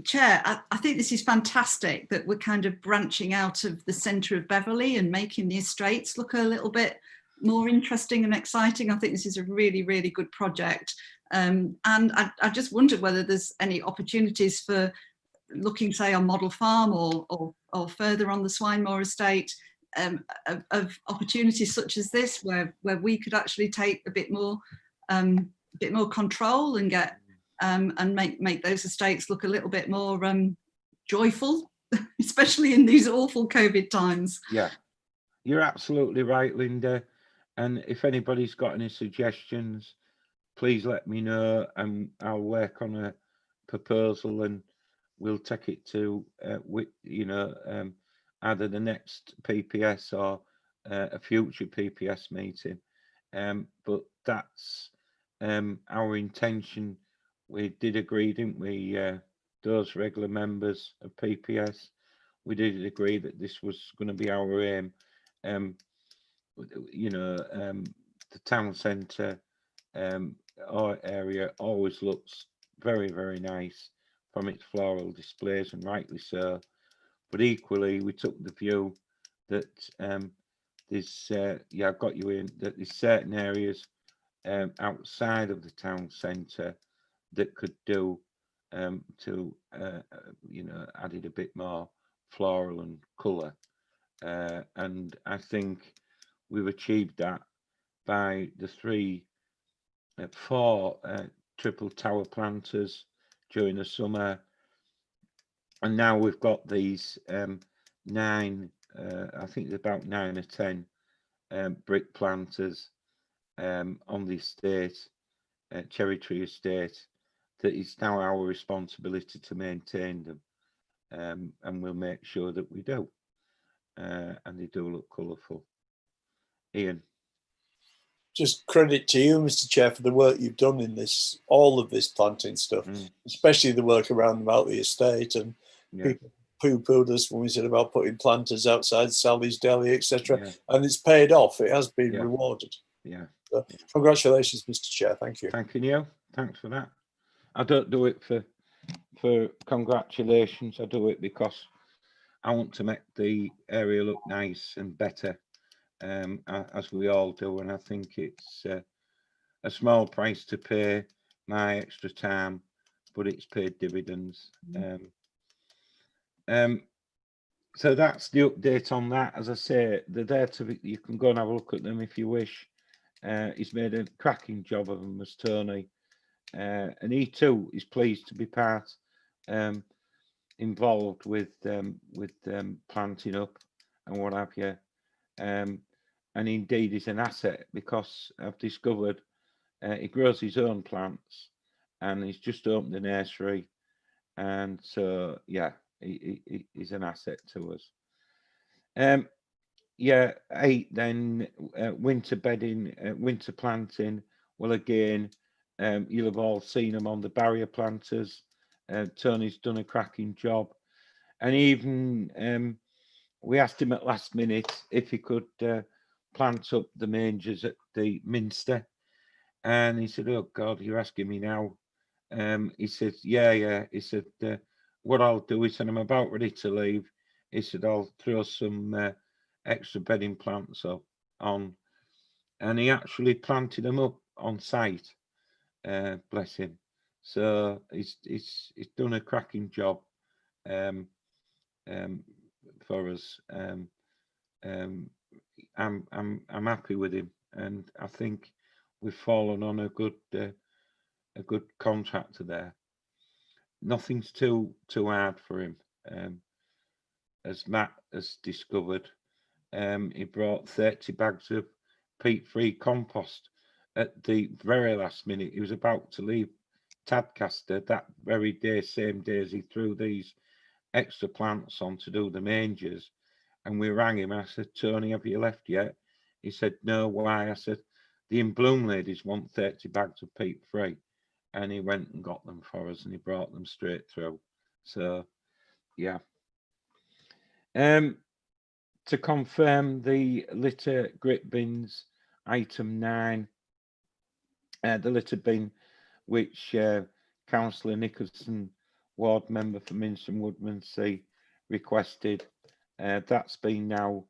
Chair, I think this is fantastic that we're kind of branching out of the centre of Beverley and making the estates look a little bit more interesting and exciting. I think this is a really, really good project. And I just wondered whether there's any opportunities for looking, say, on Model Farm or further on the Swinemore Estate, of opportunities such as this, where we could actually take a bit more control and get and make those estates look a little bit more joyful, especially in these awful COVID times. Yeah, you're absolutely right, Linda. And if anybody's got any suggestions, please let me know, and I'll work on a proposal, and we'll take it to either the next PPS or a future PPS meeting. But that's our intention. We did agree, didn't we, those regular members of PPS, we did agree that this was going to be our aim. The town centre our area always looks very, very nice from its floral displays, and rightly so. But equally, we took the view that there's I've got you in, that there's certain areas outside of the town centre that could do to added a bit more floral and colour, and I think we've achieved that by the 4 triple tower planters during the summer, and now we've got these 9, I think there's about 9 or 10 brick planters on the estate, Cherry Tree Estate, that it's now our responsibility to maintain them, and we'll make sure that we do, and they do look colourful. Ian. Just credit to you, Mr. Chair, for the work you've done in this, all of this planting stuff, especially the work around about the estate, and people poo-pooed us when we said about putting planters outside Sally's Deli, etc. And it's paid off. It has been rewarded. So, congratulations, Mr. Chair. Thank you. Thank you, Neil. Thanks for that. I don't do it for congratulations. I do it because I want to make the area look nice and better, as we all do, and I think it's a small price to pay, my extra time, but it's paid dividends. So that's the update on that. As I say, they're there you can go and have a look at them if you wish. He's made a cracking job of them, as Tony, and he too is pleased to be involved with planting up and what have you. And indeed is an asset, because I've discovered he grows his own plants, and he's just opened a nursery, and so he's an asset to us. 8 then, winter bedding, winter planting. well, again, you'll have all seen them on the barrier planters. Tony's done a cracking job. And even we asked him at last minute if he could plant up the mangers at the Minster. And he said, oh, God, you're asking me now. He said, yeah. He said, what I'll do, he said, I'm about ready to leave. He said, I'll throw some extra bedding plants up on. And he actually planted them up on site, bless him. So he's done a cracking job for us. I'm happy with him, and I think we've fallen on a good contractor there. Nothing's too hard for him. As Matt has discovered, he brought 30 bags of peat-free compost at the very last minute. He was about to leave Tadcaster that very day, same day as he threw these extra plants on to do the mangers. And we rang him. I said, Tony, have you left yet? He said, no, why? I said, the In Bloom ladies want 30 bags of peat-free. And he went and got them for us, and he brought them straight through. So, yeah. To confirm the litter grit bins, item 9, the litter bin, which Councillor Nicholson, ward member for Minster and Woodmansea, requested, that's been now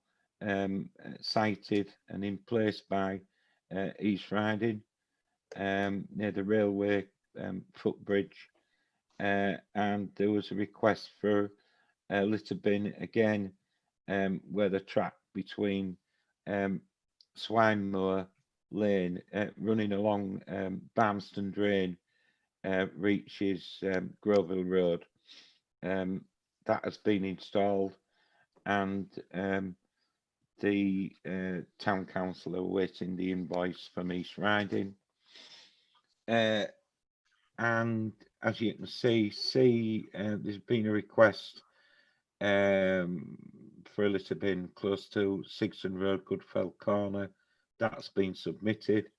cited and in place by East Riding near the railway footbridge, and there was a request for a litter bin again where the track between Swinemoor Lane running along Barmston Drain reaches Groville Road. That has been installed, and the town council are awaiting the invoice from East Riding. And as you can see, there's been a request for a litter bin close to Sigston Road, Goodfell Corner. That's been submitted.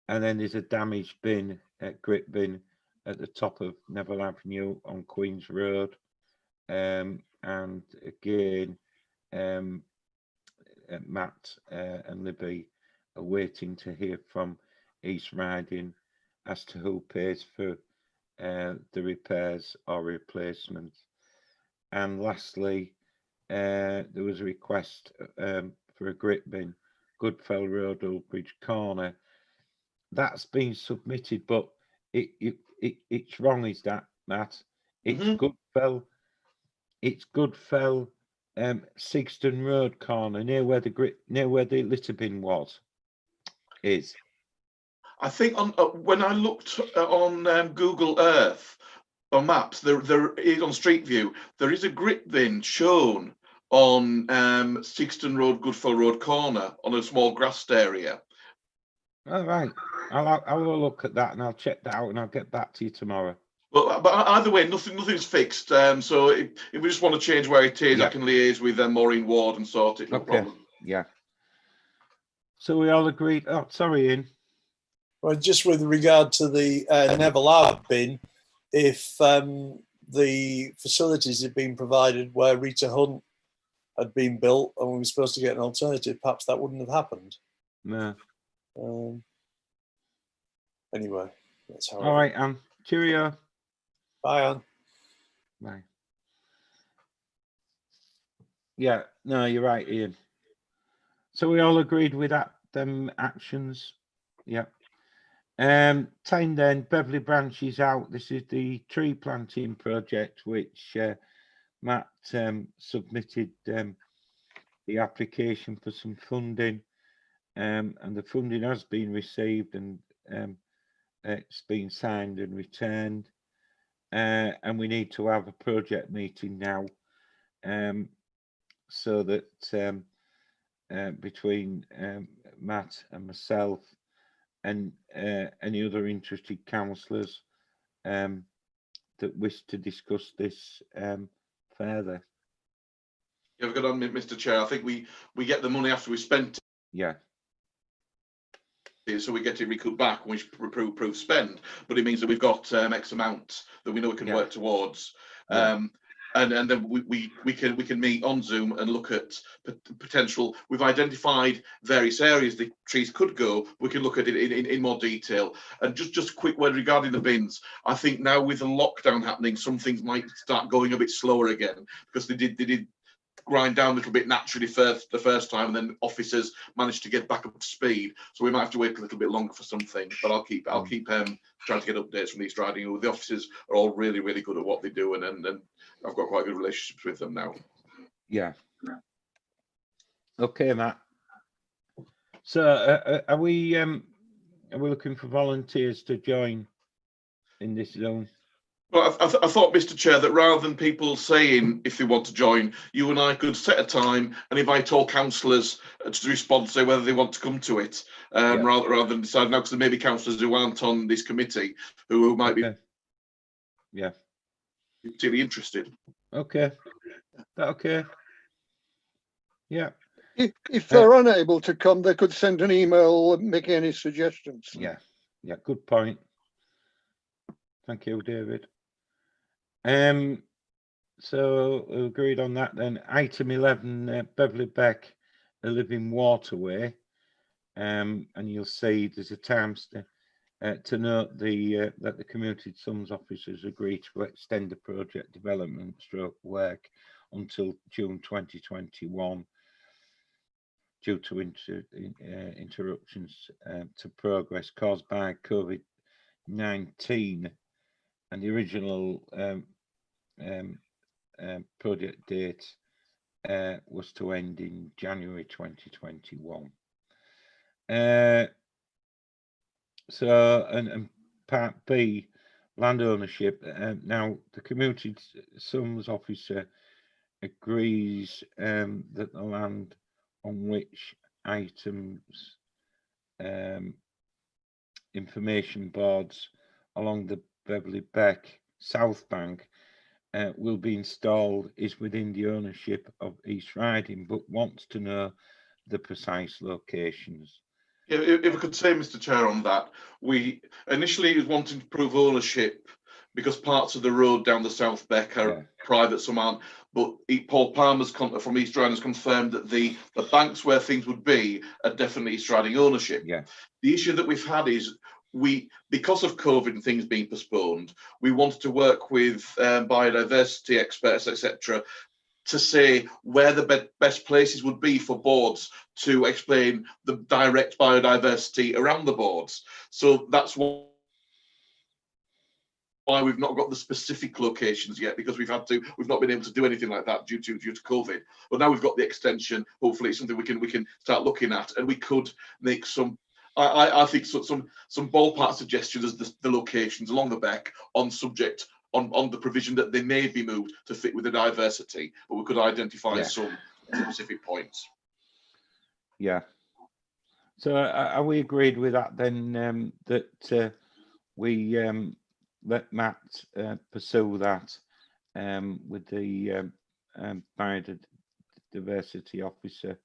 And then there's a damaged bin, grit bin, at the top of Neville Avenue on Queen's Road. And again, Matt and Libby are waiting to hear from East Riding as to who pays for the repairs or replacement. And lastly, there was a request for a grit bin, Goodfell Road, Oldbridge Corner. That's been submitted, but it's wrong, is that, Matt? It's Goodfell. It's Goodfell, Sigston Road corner, near where the litter bin was. Is. I think on when I looked on Google Earth on maps, there is on Street View, there is a grit bin shown on Sigston Road, Goodfell Road corner on a small grassed area. All right, I'll have a look at that and I'll check that out and I'll get back to you tomorrow. Well, but either way, nothing's fixed. So if we just want to change where it is, yeah. I can liaise with Maureen Ward and sort it. No problem. Yeah. So we all agreed. Oh, sorry, Ian. Well, just with regard to the Neville Ave bin, if the facilities had been provided where Rita Hunt had been built and we were supposed to get an alternative, perhaps that wouldn't have happened. No. Anyway, that's how. All right, Anne. Cheerio. Bye, Anne. Bye. Yeah, no, you're right, Ian. So we all agreed with that, them actions. Yeah. Time then, Beverley branches out. This is the tree planting project which Matt submitted the application for some funding, and the funding has been received and it's been signed and returned, and we need to have a project meeting now, so that between Matt and myself and any other interested councillors that wish to discuss this further. You've got on, Mr. Chair. I think we get the money after we spent it. Yeah. so we get it recouped back when we approve spend, but it means that we've got X amount that we know we can work towards. And then we can meet on Zoom and look at potential. We've identified various areas the trees could go. We can look at it in more detail. And just a quick word regarding the bins. I think now with the lockdown happening, some things might start going a bit slower again, because they did grind down a little bit naturally the first time, and then officers managed to get back up to speed. So we might have to wait a little bit longer for something. But I'll keep trying to get updates from these riding. The officers are all really good at what they do, and I've got quite good relationships with them now. Yeah. Okay, Matt. So are we looking for volunteers to join in this zone? Well, I thought, Mr. Chair, that rather than people saying if they want to join, you and I could set a time and invite all councillors to respond, say whether they want to come to it, rather than decide now, because there may be councillors who aren't on this committee who might be particularly interested. Okay. Okay. Yeah. If they're unable to come, they could send an email making any suggestions. Yeah. Good point. Thank you, David. So agreed on that then. Item 11, Beverley Beck, a living waterway. And you'll see there's a time to note that the community sums officers agreed to extend the project development stroke work until June 2021 due to interruptions to progress caused by COVID-19, and the original project date was to end in January 2021. So, and part B, land ownership. Now, the community sums officer agrees that the land on which items information boards along the Beverley Beck South Bank will be installed is within the ownership of East Riding, but wants to know the precise locations. Yeah, if I could say, Mr. Chair, on that, we initially was wanting to prove ownership because parts of the road down the South Beck are private, some aren't. But Paul Palmer's from East Riding has confirmed that the banks where things would be are definitely East Riding ownership. Yeah. The issue that we've had is because of COVID and things being postponed, we wanted to work with biodiversity experts, etc., to say where the best places would be for boards to explain the direct biodiversity around the boards. So that's why we've not got the specific locations yet, because we've not been able to do anything like that due to COVID. But now we've got the extension. Hopefully, it's something we can start looking at, and we could make some. I think some ballpark suggestions as the locations along the Beck on the provision that they may be moved to fit with the diversity, but we could identify some specific points. Yeah. So are we agreed with that then, that we let Matt pursue that with the biodiversity officer,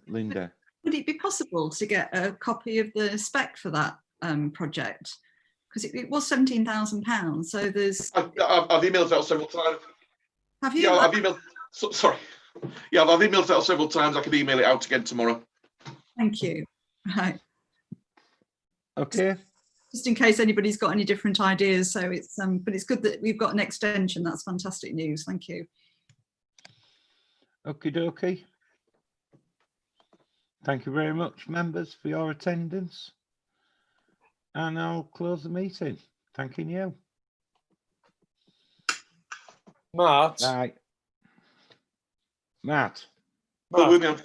Linda? Would it be possible to get a copy of the spec for that project? Because it was £17,000. So there's. I've emailed out several times. Have you? Yeah, I've emailed. Sorry. Yeah, I've emailed out several times. I can email it out again tomorrow. Thank you. Right. Okay. Just in case anybody's got any different ideas. So it's but it's good that we've got an extension. That's fantastic news. Thank you. Okie dokie. Thank you very much, members, for your attendance. And I'll close the meeting. Thanking you. Matt. Right. Matt. Oh,